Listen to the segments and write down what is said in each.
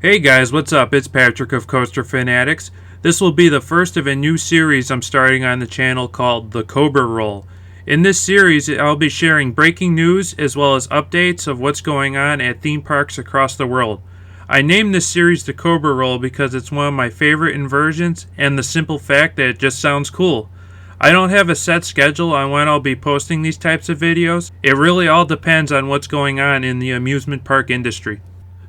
Hey guys, what's up? It's Patrick of Coasterfanatics. This will be the first of a new series I'm starting on the channel called the Cobra Roll. In this series, I'll be sharing breaking news as well as updates of what's going on at theme parks across the world. I named this series the Cobra Roll because it's one of my favorite inversions and the simple fact that it just sounds cool. I don't have a set schedule on when I'll be posting these types of videos. It really all depends on what's going on in the amusement park industry.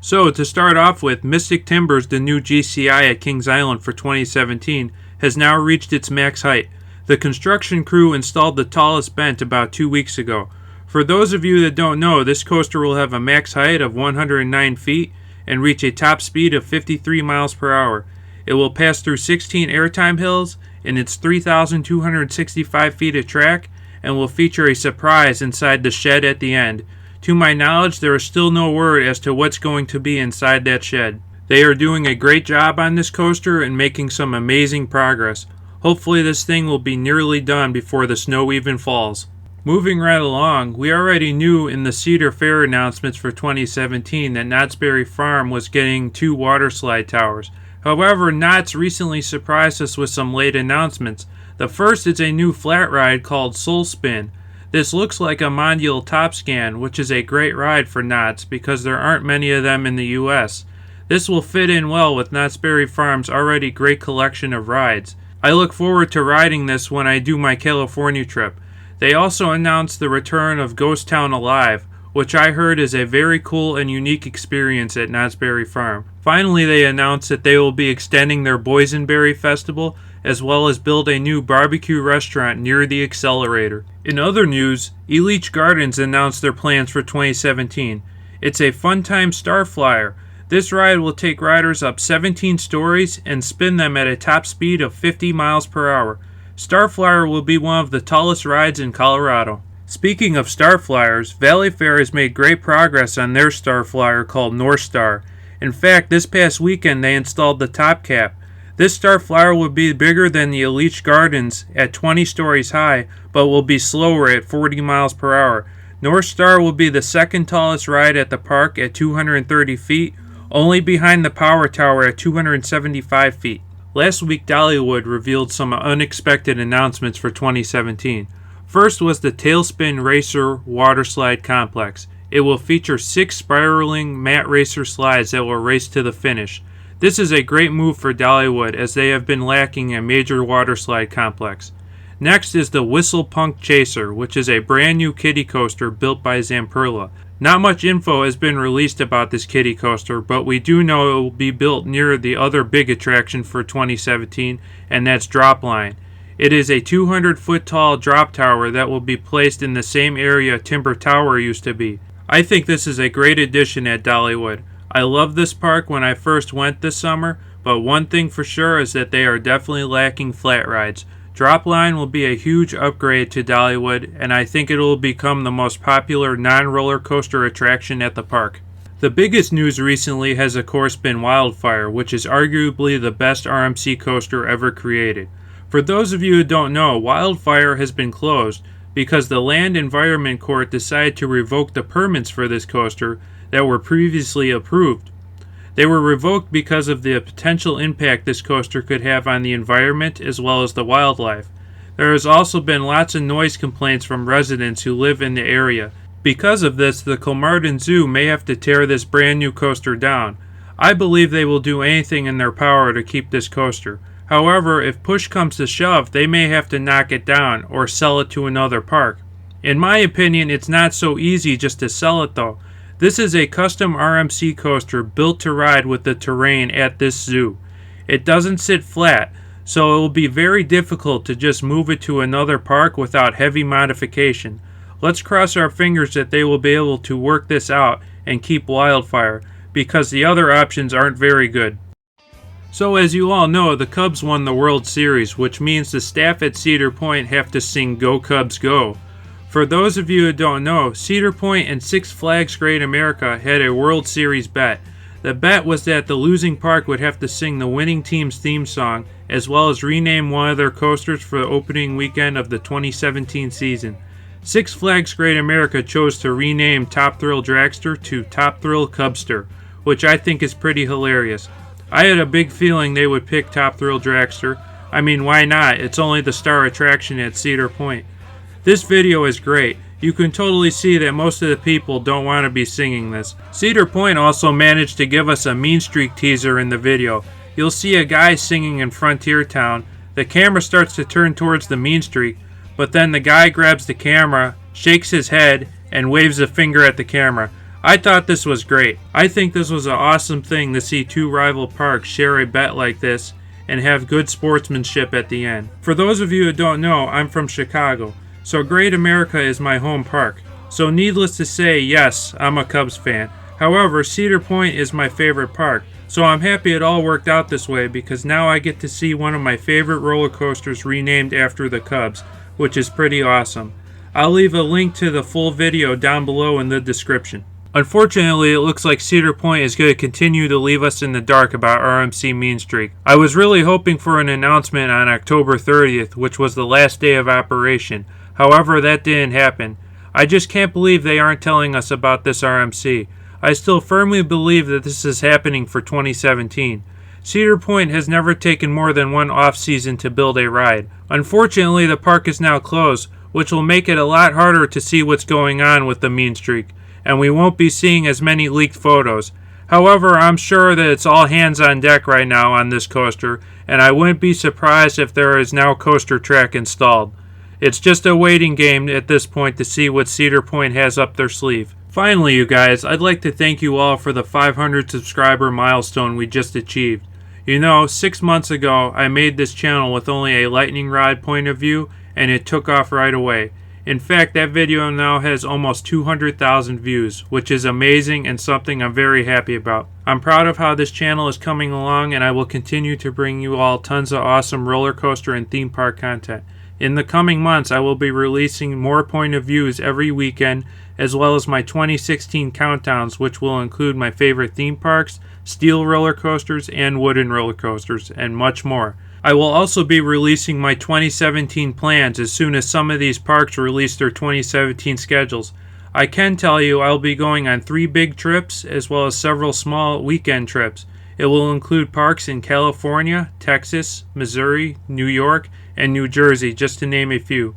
So, to start off with, Mystic Timbers, the new GCI at Kings Island for 2017, has now reached its max height. The construction crew installed the tallest bent about 2 weeks ago. For those of you that don't know, this coaster will have a max height of 109 feet and reach a top speed of 53 miles per hour. It will pass through 16 airtime hills in its 3,265 feet of track and will feature a surprise inside the shed at the end. To my knowledge, there is still no word as to what's going to be inside that shed. They are doing a great job on this coaster and making some amazing progress. Hopefully this thing will be nearly done before the snow even falls. Moving right along, we already knew in the Cedar Fair announcements for 2017 that Knott's Berry Farm was getting 2 water slide towers. However, Knott's recently surprised us with some late announcements. The first is a new flat ride called Soul Spin. This looks like a Mondial Top Scan, which is a great ride for Knott's because there aren't many of them in the US. This will fit in well with Knott's Berry Farm's already great collection of rides. I look forward to riding this when I do my California trip. They also announced the return of Ghost Town Alive, which I heard is a very cool and unique experience at Knott's Berry Farm. Finally, they announced that they will be extending their Boysenberry Festival as well as build a new barbecue restaurant near the accelerator. In other news, Elitch Gardens announced their plans for 2017. It's a fun-time Star Flyer. This ride will take riders up 17 stories and spin them at a top speed of 50 miles per hour. Star Flyer will be one of the tallest rides in Colorado. Speaking of Star Flyers, Valley Fair has made great progress on their Star Flyer called Northstar. In fact, this past weekend they installed the top cap. This Star Flyer will be bigger than the Elitch Gardens at 20 stories high, but will be slower at 40 miles per hour. Northstar will be the second tallest ride at the park at 230 feet, only behind the Power Tower at 275 feet. Last week, Dollywood revealed some unexpected announcements for 2017. First was the Tailspin Racer Water Slide Complex. It will feature 6 spiraling mat racer slides that will race to the finish. This is a great move for Dollywood as they have been lacking a major water slide complex. Next is the Whistle Punk Chaser, which is a brand new kiddie coaster built by Zamperla. Not much info has been released about this kiddie coaster, but we do know it will be built near the other big attraction for 2017, and that's Dropline. It is a 200-foot tall drop tower that will be placed in the same area Timber Tower used to be. I think this is a great addition at Dollywood. I loved this park when I first went this summer, but one thing for sure is that they are definitely lacking flat rides. Dropline will be a huge upgrade to Dollywood, and I think it will become the most popular non-roller coaster attraction at the park. The biggest news recently has of course been Wildfire, which is arguably the best RMC coaster ever created. For those of you who don't know, Wildfire has been closed because the Land Environment Court decided to revoke the permits for this coaster that were previously approved. They were revoked because of the potential impact this coaster could have on the environment as well as the wildlife. There has also been lots of noise complaints from residents who live in the area. Because of this, the Kilmartin Zoo may have to tear this brand new coaster down. I believe they will do anything in their power to keep this coaster. However, if push comes to shove, they may have to knock it down or sell it to another park. In my opinion, it's not so easy just to sell it though. This is a custom RMC coaster built to ride with the terrain at this zoo. It doesn't sit flat, so it will be very difficult to just move it to another park without heavy modification. Let's cross our fingers that they will be able to work this out and keep Wildfire, because the other options aren't very good. So as you all know, the Cubs won the World Series, which means the staff at Cedar Point have to sing Go Cubs Go. For those of you who don't know, Cedar Point and Six Flags Great America had a World Series bet. The bet was that the losing park would have to sing the winning team's theme song, as well as rename one of their coasters for the opening weekend of the 2017 season. Six Flags Great America chose to rename Top Thrill Dragster to Top Thrill Cubster, which I think is pretty hilarious. I had a big feeling they would pick Top Thrill Dragster. I mean, why not? It's only the star attraction at Cedar Point. This video is great. You can totally see that most of the people don't want to be singing this. Cedar Point also managed to give us a Mean Streak teaser in the video. You'll see a guy singing in Frontier Town. The camera starts to turn towards the Mean Streak, but then the guy grabs the camera, shakes his head, and waves a finger at the camera. I thought this was great. I think this was an awesome thing to see two rival parks share a bet like this and have good sportsmanship at the end. For those of you who don't know, I'm from Chicago, so Great America is my home park. So needless to say, yes, I'm a Cubs fan. However, Cedar Point is my favorite park, so I'm happy it all worked out this way because now I get to see one of my favorite roller coasters renamed after the Cubs, which is pretty awesome. I'll leave a link to the full video down below in the description. Unfortunately, it looks like Cedar Point is going to continue to leave us in the dark about RMC Mean Streak. I was really hoping for an announcement on October 30th, which was the last day of operation. However, that didn't happen. I just can't believe they aren't telling us about this RMC. I still firmly believe that this is happening for 2017. Cedar Point has never taken more than one off-season to build a ride. Unfortunately, the park is now closed, which will make it a lot harder to see what's going on with the Mean Streak, and we won't be seeing as many leaked photos. However, I'm sure that it's all hands on deck right now on this coaster, and I wouldn't be surprised if there is now coaster track installed. It's just a waiting game at this point to see what Cedar Point has up their sleeve. Finally, you guys, I'd like to thank you all for the 500 subscriber milestone we just achieved. You know, 6 months ago, I made this channel with only a lightning rod point of view, and it took off right away. In fact, that video now has almost 200,000 views, which is amazing and something I'm very happy about. I'm proud of how this channel is coming along, and I will continue to bring you all tons of awesome roller coaster and theme park content. In the coming months, I will be releasing more point of views every weekend, as well as my 2016 countdowns, which will include my favorite theme parks, steel roller coasters, and wooden roller coasters, and much more. I will also be releasing my 2017 plans as soon as some of these parks release their 2017 schedules. I can tell you I'll be going on 3 big trips as well as several small weekend trips. It will include parks in California, Texas, Missouri, New York, and New Jersey, just to name a few.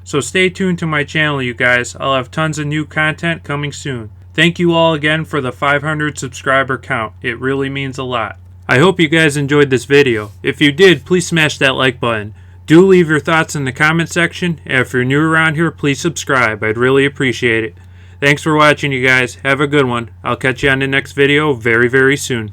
So stay tuned to my channel, you guys. I'll have tons of new content coming soon. Thank you all again for the 500 subscriber count. It really means a lot. I hope you guys enjoyed this video. If you did, please smash that like button. Do leave your thoughts in the comment section. And if you're new around here, please subscribe. I'd really appreciate it. Thanks for watching, you guys. Have a good one. I'll catch you on the next video very, very soon.